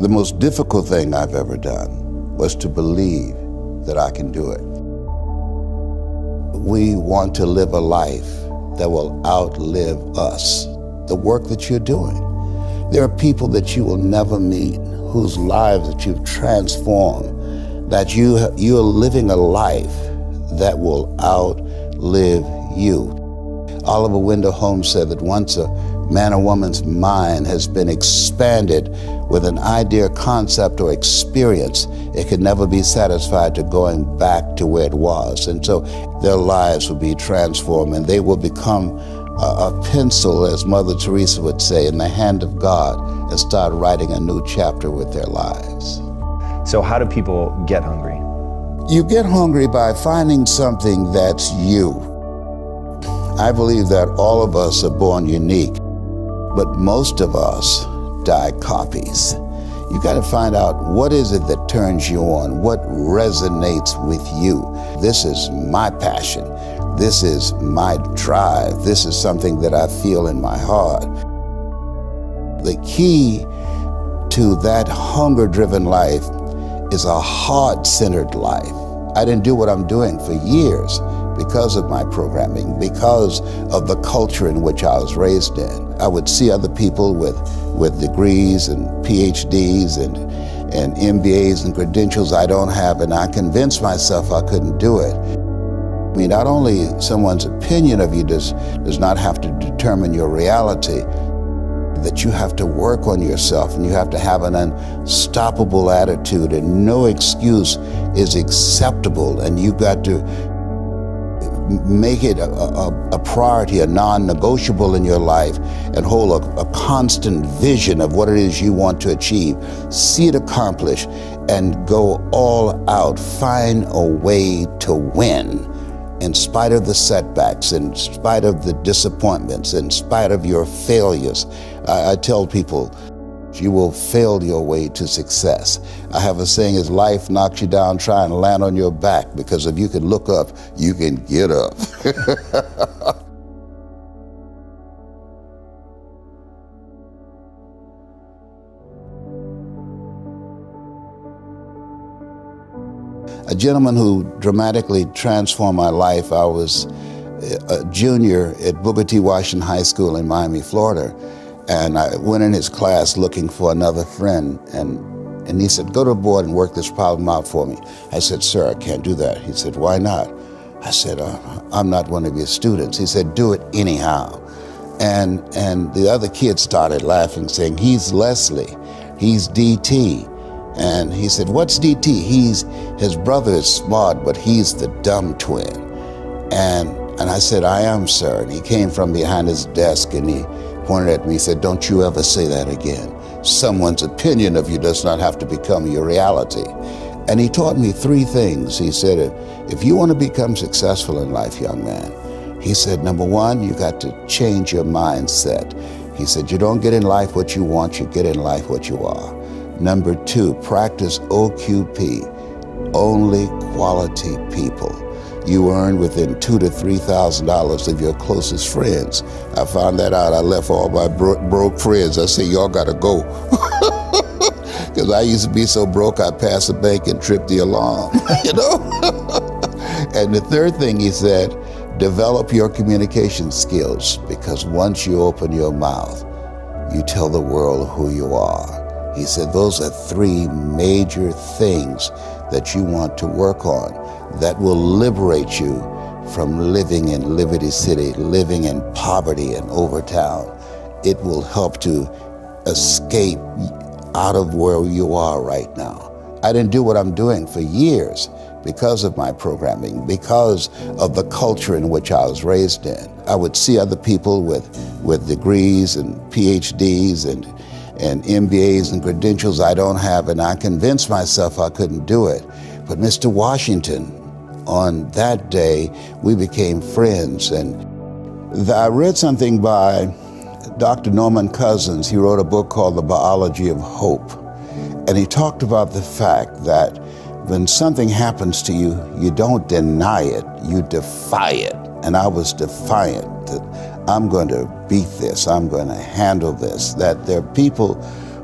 The most difficult thing I've ever done was to believe that I can do it. We want to live a life that will outlive us, the work that you're doing. There are people that you will never meet, whose lives that you've transformed, that you're living a life that will outlive you. Oliver Wendell Holmes said that once a man or woman's mind has been expanded with an idea, concept, or experience, it can never be satisfied to going back to where it was. And so their lives will be transformed, and they will become a pencil, as Mother Teresa would say, in the hand of God, and start writing a new chapter with their lives. So how do people get hungry? You get hungry by finding something that's you. I believe that all of us are born unique, but most of us die copies. You got to find out, what is it that turns you on? What resonates with you? This is my passion. This is my drive. This is something that I feel in my heart. The key to that hunger-driven life is a heart-centered life. I didn't do what I'm doing for years because of my programming, because of the culture in which I was raised in. I would see other people with degrees and PhDs and MBAs and credentials I don't have, and I convinced myself I couldn't do it. I mean, not only someone's opinion of you does not have to determine your reality, that you have to work on yourself, and you have to have an unstoppable attitude, and no excuse is acceptable, and you've got to make it a priority, a non-negotiable in your life, and hold a constant vision of what it is you want to achieve. See it accomplished and go all out. Find a way to win in spite of the setbacks, in spite of the disappointments, in spite of your failures. I tell people, you will fail your way to success. I have a saying, as life knocks you down, try and land on your back, because if you can look up, you can get up. A gentleman who dramatically transformed my life, I was a junior at Booker T. Washington High School in Miami, Florida. And I went in his class looking for another friend, and he said, go to the board and work this problem out for me. I said, sir, I can't do that. He said, why not? I said, I'm not one of your students. He said, do it anyhow. And the other kids started laughing, saying, he's Leslie, he's DT. And he said, what's DT? His brother is smart, but he's the dumb twin. And I said, I am, sir. And he came from behind his desk and he pointed at me, he said, don't you ever say that again. Someone's opinion of you does not have to become your reality. And he taught me three things. He said, if you want to become successful in life, young man, he said, number one, you got to change your mindset. He said, you don't get in life what you want, you get in life what you are. Number two, practice OQP, only quality people. You earn within $2,000 to $3,000 of your closest friends. I found that out. I left all my broke friends. I said, y'all gotta go. Because I used to be so broke, I'd pass the bank and trip the alarm, you know? And the third thing he said, develop your communication skills, because once you open your mouth, you tell the world who you are. He said, those are three major things that you want to work on that will liberate you from living in Liberty City, living in poverty in Overtown. It will help to escape out of where you are right now. I didn't do what I'm doing for years because of my programming, because of the culture in which I was raised in. I would see other people with degrees and PhDs and MBAs and credentials I don't have, and I convinced myself I couldn't do it. But Mr. Washington, on that day, we became friends. And I read something by Dr. Norman Cousins. He wrote a book called The Biology of Hope. And he talked about the fact that when something happens to you, you don't deny it, you defy it. And I was defiant that I'm going to beat this, I'm going to handle this, that there are people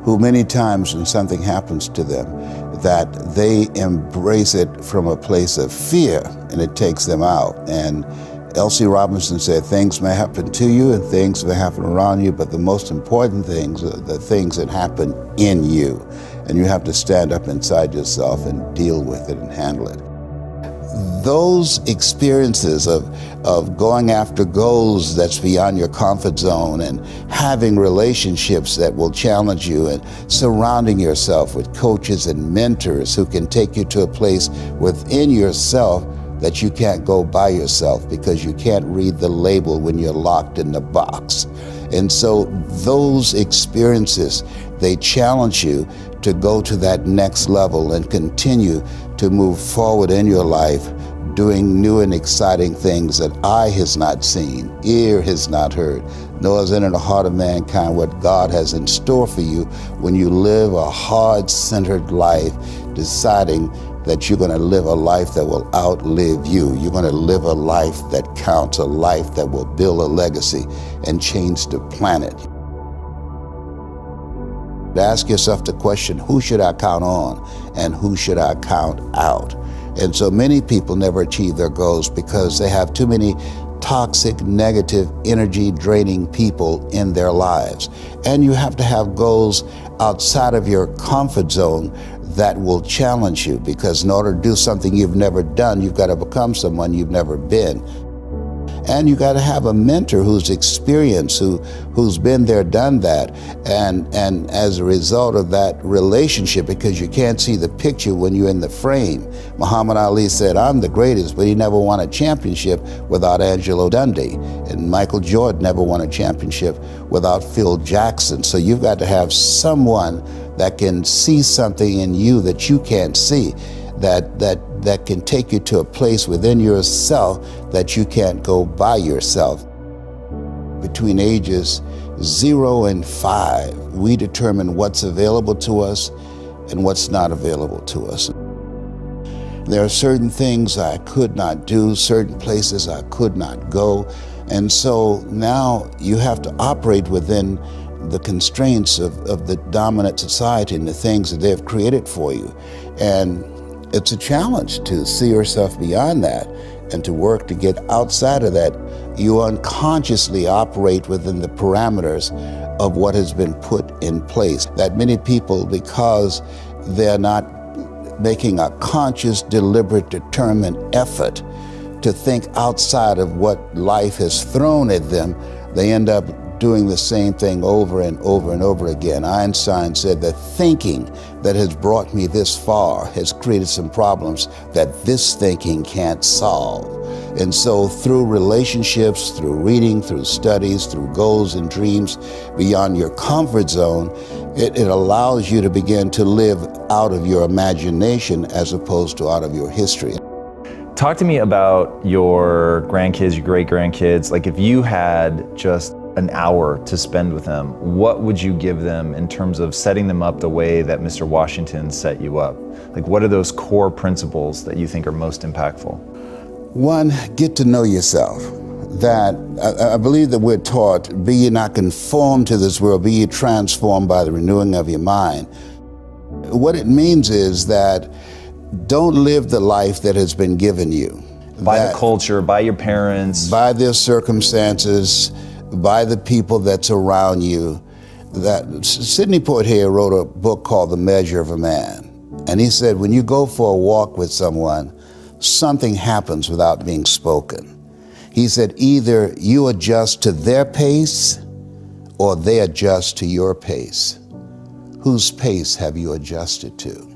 who many times when something happens to them, that they embrace it from a place of fear and it takes them out. And L.C. Robinson said, things may happen to you and things may happen around you, but the most important things are the things that happen in you. And you have to stand up inside yourself and deal with it and handle it. Those experiences of going after goals that's beyond your comfort zone and having relationships that will challenge you and surrounding yourself with coaches and mentors who can take you to a place within yourself that you can't go by yourself because you can't read the label when you're locked in the box. And so those experiences, they challenge you to go to that next level and continue to move forward in your life, doing new and exciting things that eye has not seen, ear has not heard, nor has entered the heart of mankind what God has in store for you when you live a heart-centered life, deciding that you're going to live a life that will outlive you. You're going to live a life that counts, a life that will build a legacy and change the planet. Ask yourself the question, who should I count on and who should I count out? And so many people never achieve their goals because they have too many toxic, negative, energy-draining people in their lives. And you have to have goals outside of your comfort zone that will challenge you, because in order to do something you've never done, you've got to become someone you've never been. And you got to have a mentor who's experienced, who's been there, done that. And as a result of that relationship, because you can't see the picture when you're in the frame. Muhammad Ali said, I'm the greatest, but he never won a championship without Angelo Dundee. And Michael Jordan never won a championship without Phil Jackson. So you've got to have someone that can see something in you that you can't see, that can take you to a place within yourself that you can't go by yourself. Between ages 0 and 5, we determine what's available to us and what's not available to us. There are certain things I could not do, certain places I could not go, and so now you have to operate within the constraints of the dominant society and the things that they've created for you. And it's a challenge to see yourself beyond that and to work to get outside of that. You unconsciously operate within the parameters of what has been put in place. That many people, because they're not making a conscious, deliberate, determined effort to think outside of what life has thrown at them, they end up doing the same thing over and over and over again. Einstein said that thinking that has brought me this far has created some problems that this thinking can't solve. And so through relationships, through reading, through studies, through goals and dreams beyond your comfort zone, it allows you to begin to live out of your imagination as opposed to out of your history. Talk to me about your grandkids, your great-grandkids. Like, if you had just an hour to spend with them, what would you give them in terms of setting them up the way that Mr. Washington set you up? Like, what are those core principles that you think are most impactful? One, get to know yourself. That I believe that we're taught, be ye not conformed to this world, be ye transformed by the renewing of your mind. What it means is that don't live the life that has been given you. By the culture, by your parents. By their circumstances, by the people that's around you. That Sidney Poitier wrote a book called The Measure of a Man. And he said, when you go for a walk with someone, something happens without being spoken. He said, either you adjust to their pace or they adjust to your pace. Whose pace have you adjusted to?